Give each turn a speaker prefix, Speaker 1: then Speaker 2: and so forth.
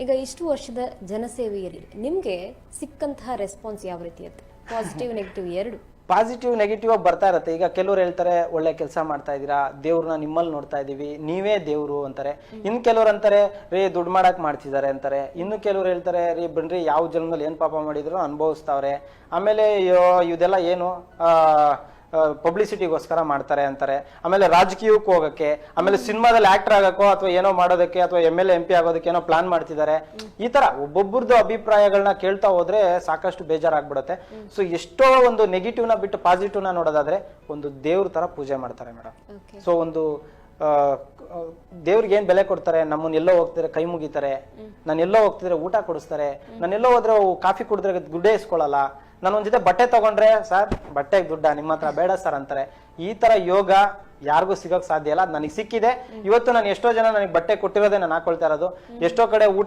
Speaker 1: ಈಗ ಇಷ್ಟು ವರ್ಷದ ಜನಸೇವೆಯಲ್ಲಿ ನಿಮ್ಗೆ ಸಿಕ್ಕಂತಹ ರೆಸ್ಪಾನ್ಸ್ ಯಾವ ರೀತಿ ಇರುತ್ತೆ? ಪಾಸಿಟಿವ್ ನೆಗೆಟಿವ್ ಎರಡು.
Speaker 2: ಪಾಸಿಟಿವ್ ನೆಗೆಟಿವ್ ಆಗಿ ಬರ್ತಾ ಇರುತ್ತೆ. ಈಗ ಕೆಲವ್ರು ಹೇಳ್ತಾರೆ ಒಳ್ಳೆ ಕೆಲಸ ಮಾಡ್ತಾ ಇದೀರಾ, ದೇವ್ರನ್ನ ನಿಮ್ಮಲ್ಲಿ ನೋಡ್ತಾ ಇದೀವಿ, ನೀವೇ ದೇವ್ರು ಅಂತಾರೆ. ಇನ್ ಕೆಲವ್ರು ಅಂತಾರೆ ರೀ ದುಡ್ಡು ಮಾಡಕ್ ಮಾಡ್ತಿದ್ದಾರೆ ಅಂತಾರೆ. ಇನ್ನು ಕೆಲವ್ರು ಹೇಳ್ತಾರೆ ರೀ ಬನ್ರಿ ಯಾವ ಜನ್ಮದಲ್ಲಿ ಏನ್ ಪಾಪ ಮಾಡಿದ್ರು ಅನುಭವಿಸ್ತಾವ್ರೆ, ಆಮೇಲೆ ಇದೆಲ್ಲ ಏನು ಪಬ್ಲಿಸಿಟಿಗೋಸ್ಕರ ಮಾಡ್ತಾರೆ ಅಂತಾರೆ. ಆಮೇಲೆ ರಾಜಕೀಯಕ್ಕೆ ಹೋಗಕ್ಕೆ, ಆಮೇಲೆ ಸಿನಿಮಾದಲ್ಲಿ ಆಕ್ಟರ್ ಆಗಕ್ಕೋ ಅಥವಾ ಏನೋ ಮಾಡೋದಕ್ಕೆ ಅಥವಾ MLA MP ಆಗೋದಕ್ಕೆ ಏನೋ ಪ್ಲಾನ್ ಮಾಡ್ತಿದ್ದಾರೆ. ಈ ತರ ಒಬ್ಬೊಬ್ಬರದ್ದು ಅಭಿಪ್ರಾಯಗಳನ್ನ ಕೇಳ್ತಾ ಹೋದ್ರೆ ಸಾಕಷ್ಟು ಬೇಜಾರಾಗ್ಬಿಡುತ್ತೆ. ಸೊ ಎಷ್ಟೋ ಒಂದು ನೆಗೆಟಿವ್ ನ ಬಿಟ್ಟು ಪಾಸಿಟಿವ್ ನ ನೋಡೋದಾದ್ರೆ ಒಂದು ದೇವ್ರ ತರ ಪೂಜೆ ಮಾಡ್ತಾರೆ ಮೇಡಮ್. ಸೊ ಒಂದು ದೇವ್ರಿಗೆ ಏನ್ ಬೆಲೆ ಕೊಡ್ತಾರೆ, ನಮ್ಮನ್ನ ಎಲ್ಲೋ ಹೋಗ್ತಿದ್ರೆ ಕೈ ಮುಗಿತಾರೆ, ನಾನು ಎಲ್ಲೋ ಹೋಗ್ತಿದ್ರೆ ಊಟ ಕೊಡಿಸ್ತಾರೆ, ನಾನು ಎಲ್ಲೋ ಹೋದ್ರೆ ಕಾಫಿ ಕುಡಿದ್ರೆ ಗುಡ್ಡೆ ಇಸ್ಕೊಳ್ಳಲ್ಲ, ನಾನು ಒಂದ್ ಜೊತೆ ಬಟ್ಟೆ ತಗೊಂಡ್ರೆ ಸರ್ ಬಟ್ಟೆಗೆ ದುಡ್ಡ ನಿಮ್ಮ ಹತ್ರ ಬೇಡ ಸರ್ ಅಂತಾರೆ. ಈ ತರ ಯೋಗ ಯಾರಿಗೂ ಸಿಗೋಕ್ ಸಾಧ್ಯ ಇಲ್ಲ. ನನಗೆ ಸಿಕ್ಕಿದೆ. ಇವತ್ತು ನಾನು ಎಷ್ಟೋ ಜನ ನನಗೆ ಬಟ್ಟೆ ಕೊಟ್ಟಿರೋದೇ ನಾನು ಹಾಕೊಳ್ತಾ ಇರೋದು. ಎಷ್ಟೋ ಕಡೆ ಊಟ